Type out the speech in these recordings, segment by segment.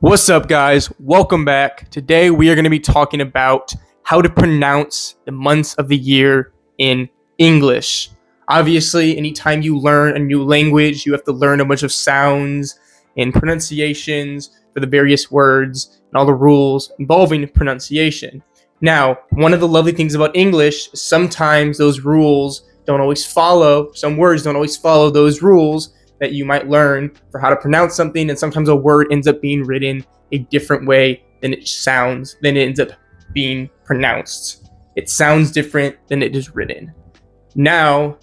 What's up, guys? Welcome back. Today we are going to be talking about how to pronounce the months of the year in English. Obviously, anytime you learn a new language, you have to learn a bunch of sounds and pronunciations for the various words and all the rules involving pronunciation. Now, one of the lovely things about English is sometimes those rules don't always follow, some words don't always follow those rules that you might learn for how to pronounce something, and sometimes a word ends up being written a different way than it sounds, than it ends up being pronounced. It sounds different than it is written. Now,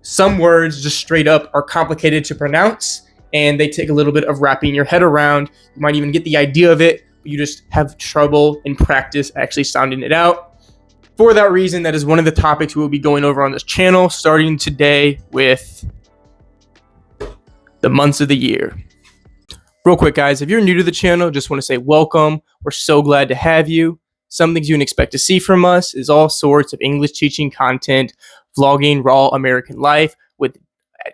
some words just straight up are complicated to pronounce, and they take a little bit of wrapping your head around. You might even get the idea of it, but you just have trouble in practice actually sounding it out. For that reason, that is one of the topics we will be going over on this channel, starting today with the months of the year. Real quick, guys, if you're new to the channel, just want to say welcome. We're so glad to have you. Some things you can expect to see from us is all sorts of English teaching content, vlogging raw American life with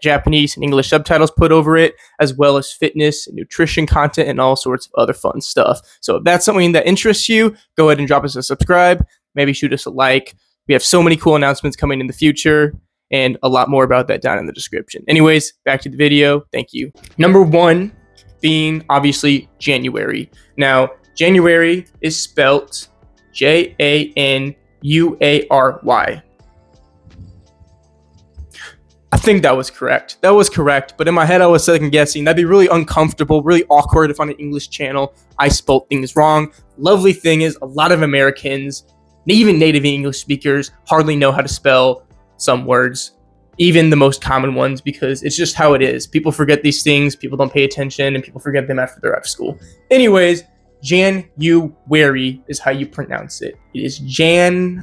Japanese and English subtitles put over it, as well as fitness and nutrition content and all sorts of other fun stuff. So if that's something that interests you, go ahead and drop us a subscribe. Maybe shoot us a like. We have so many cool announcements coming in the future, and a lot more about that down in the description. Anyways, back to the video. Thank you. Number one being obviously January. Now, January is spelt January. I think that was correct. But in my head, I was second guessing. That'd be really uncomfortable, really awkward if on an English channel I spelled things wrong. Lovely thing is a lot of Americans, even native English speakers, hardly know how to spell some words, even the most common ones, because it's just how it is. People forget these things, people don't pay attention, and people forget them after they're out of school. Anyways, January is how you pronounce it. It is January.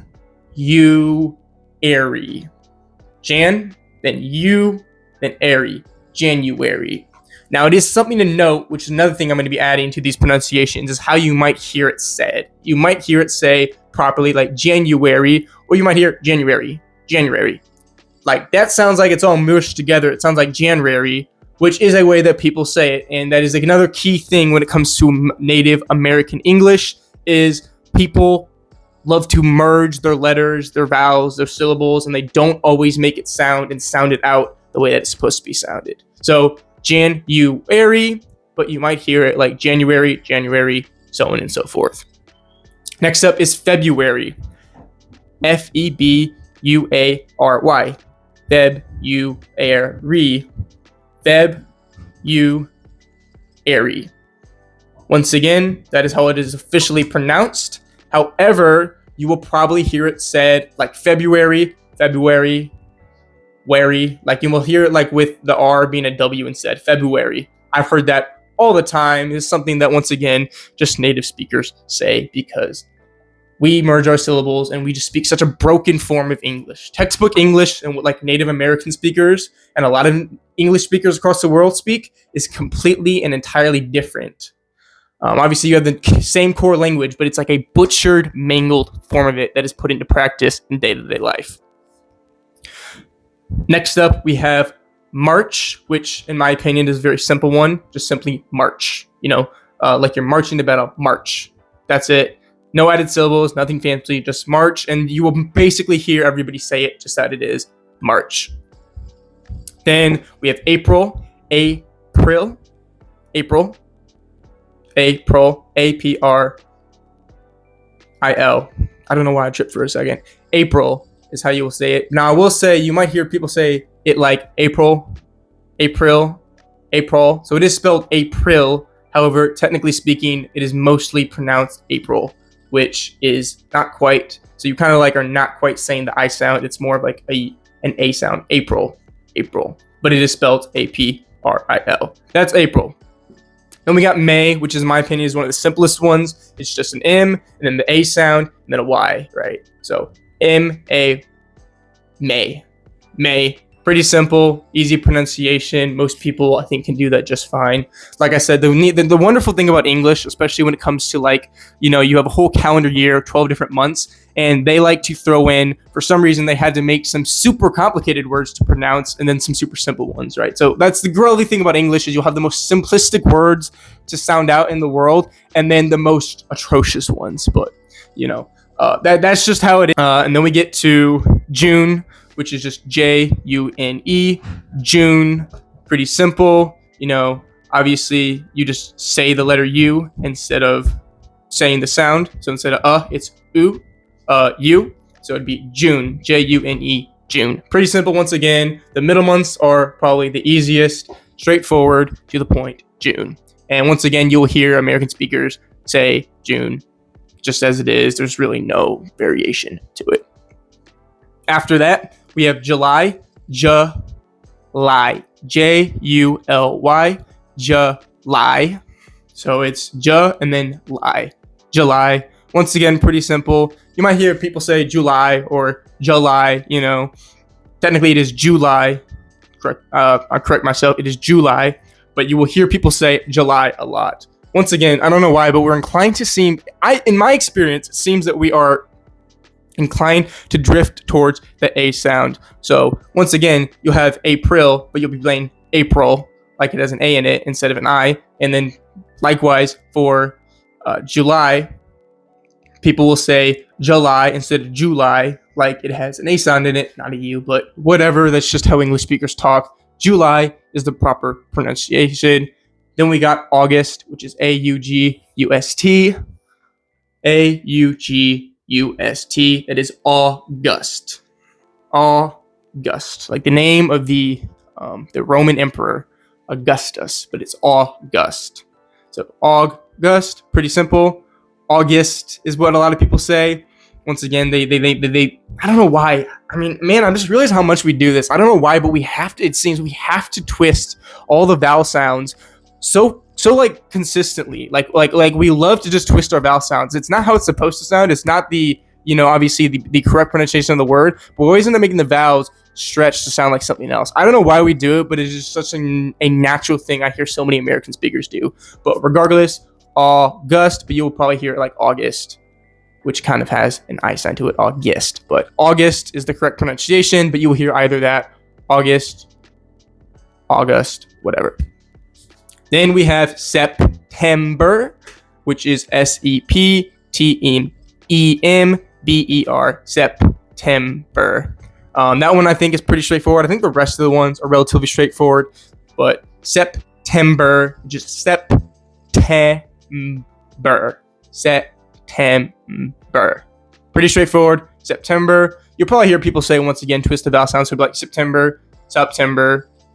Jan, then you, then airy. January. Now, it is something to note, which is another thing I'm going to be adding to these pronunciations, is how you might hear it said. You might hear it say properly like January, or you might hear January. Like, that sounds like it's all mushed together. It sounds like January, which is a way that people say it. And that is like another key thing when it comes to native American English, is people love to merge their letters, their vowels, their syllables, and they don't always make it sound it out the way that it's supposed to be sounded. So January, but you might hear it like January, so on and so forth. Next up is February. February. February. Once again, that is how it is officially pronounced. However, you will probably hear it said like February, like you will hear it like with the R being a W instead, February. I've heard that all the time. It's something that, once again, just native speakers say because we merge our syllables and we just speak such a broken form of English. Textbook English and what like native American speakers and a lot of English speakers across the world speak is completely and entirely different. Obviously, you have the same core language, but it's like a butchered, mangled form of it that is put into practice in day-to-day life. Next up, we have March, which in my opinion is a very simple one. Just simply march. Like you're marching to battle, march. That's it. No added syllables, nothing fancy, just march. And you will basically hear everybody say it just that it is, march. Then we have April, April, A-P-R-I-L. I don't know why I tripped for a second. April is how you will say it. Now, I will say you might hear people say it like April. So it is spelled April. However, technically speaking, it is mostly pronounced April, which is not quite. So you kind of like are not quite saying the I sound. It's more of like an A sound. April. But it is spelled A-P-R-I-L. That's April. Then we got May, which is, in my opinion, is one of the simplest ones. It's just an M, and then the A sound, and then a Y, right? So M-A, May. Pretty simple, easy pronunciation. Most people, I think, can do that just fine. Like I said, the wonderful thing about English, especially when it comes to you have a whole calendar year, 12 different months, and they like to throw in, for some reason, they had to make some super complicated words to pronounce and then some super simple ones, right? So that's the lovely thing about English is you'll have the most simplistic words to sound out in the world and then the most atrocious ones. But, that's just how it is. And then we get to June, which is just June. June, pretty simple. Obviously you just say the letter U instead of saying the sound. So instead of it's U. So it'd be June, June, June. Pretty simple once again. The middle months are probably the easiest, straightforward, to the point, June. And once again, you'll hear American speakers say June just as it is. There's really no variation to it. After that, we have July, July, July, July. So it's J and then lie, July. Once again, pretty simple. You might hear people say July or July, Technically, it is July. I'll correct myself. It is July. But you will hear people say July a lot. Once again, I don't know why, but we're inclined to in my experience, it seems that we are inclined to drift towards the A sound. So once again, you'll have April, but you'll be playing April like it has an A in it instead of an I. And then likewise for July, people will say July instead of July like it has an A sound in it, not a U, but whatever. That's just how English speakers talk. July is the proper pronunciation. Then we got August, which is August. August. It is August. August, like the name of the Roman emperor Augustus, but it's August. So August, pretty simple. August is what a lot of people say. Once again, they I don't know why. I mean, man, I just realized how much we do this. I don't know why, but it seems we have to twist all the vowel sounds so like consistently. Like we love to just twist our vowel sounds. It's not how it's supposed to sound. It's not obviously the correct pronunciation of the word, but we always end up making the vowels stretch to sound like something else. I don't know why we do it, but it's just such a natural thing I hear so many American speakers do. But regardless, August, but you'll probably hear it like August, which kind of has an I sign to it, August. But August is the correct pronunciation, but you will hear either that, August, whatever. Then we have September, which is September, September. That one I think is pretty straightforward. I think the rest of the ones are relatively straightforward, but September, just September. Pretty straightforward. September. You'll probably hear people say, once again, twist the vowel sounds, so it'll be like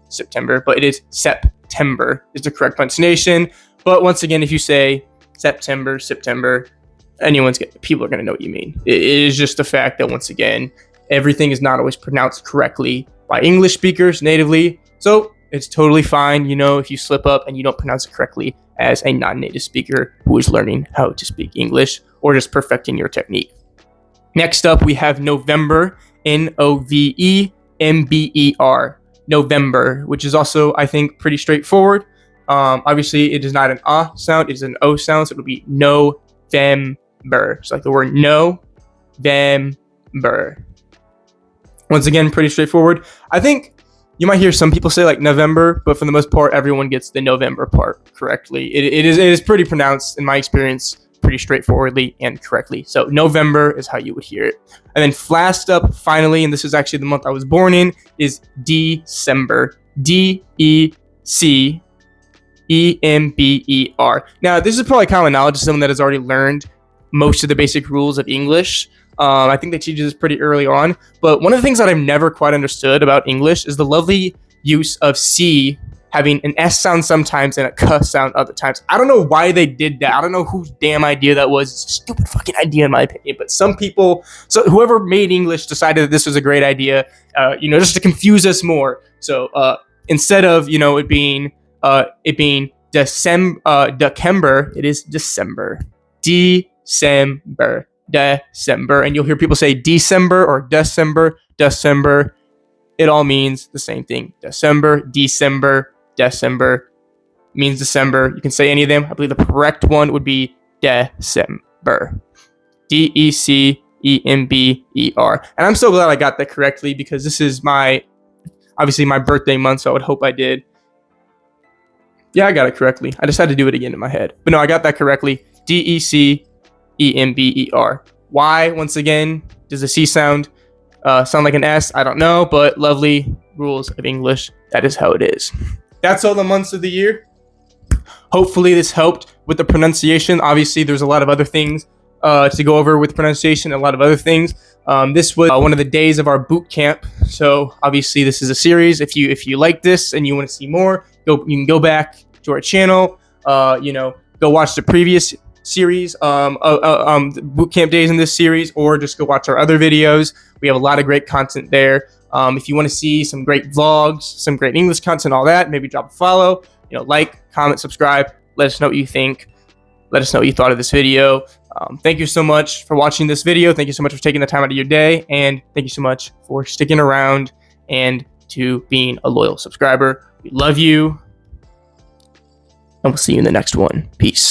September, but it is September is the correct pronunciation. But once again, if you say September, people are going to know what you mean. It is just the fact that, once again, everything is not always pronounced correctly by English speakers natively. So it's totally fine, if you slip up and you don't pronounce it correctly as a non-native speaker who is learning how to speak English or just perfecting your technique. Next up, we have November, November, November, which is also, I think, pretty straightforward. Obviously, it is not an ah sound, it is an O sound, so it'll be November. So like the word no, November. Once again, pretty straightforward. I think you might hear some people say like November, but for the most part, everyone gets the November part correctly. It is pretty pronounced, in my experience, pretty straightforwardly and correctly. So November is how you would hear it. And then last up, finally, and this is actually the month I was born in, is December. December. Now, this is probably common knowledge to someone that has already learned most of the basic rules of English. I think they teach this pretty early on. But one of the things that I've never quite understood about English is the lovely use of C having an S sound sometimes and a K sound other times. I don't know why they did that. I don't know whose damn idea that was. It's a stupid fucking idea in my opinion. But some people, so whoever made English decided that this was a great idea, just to confuse us more. So instead of, it being December, it is December. December. And you'll hear people say December or December. it all means the same thing. December means December. You can say any of them. I believe the correct one would be December. December. And I'm so glad I got that correctly because this is obviously my birthday month, so I would hope I did. Yeah, I got it correctly. I just had to do it again in my head. But no, I got that correctly. December. Why, once again, does the C sound like an S? I don't know, but lovely rules of English. That is how it is. That's all the months of the year. Hopefully this helped with the pronunciation. Obviously, there's a lot of other things to go over with pronunciation, a lot of other things. This was one of the days of our boot camp. So obviously this is a series. If you like this and you want to see more, you can go back to our channel, go watch the previous series, boot camp days in this series, or just go watch our other videos. We have a lot of great content there. If you want to see some great vlogs, some great English content, all that, maybe drop a follow, like, comment, subscribe, let us know what you think. Let us know what you thought of this video. Thank you so much for watching this video. Thank you so much for taking the time out of your day. And thank you so much for sticking around and to being a loyal subscriber. We love you. And we'll see you in the next one. Peace.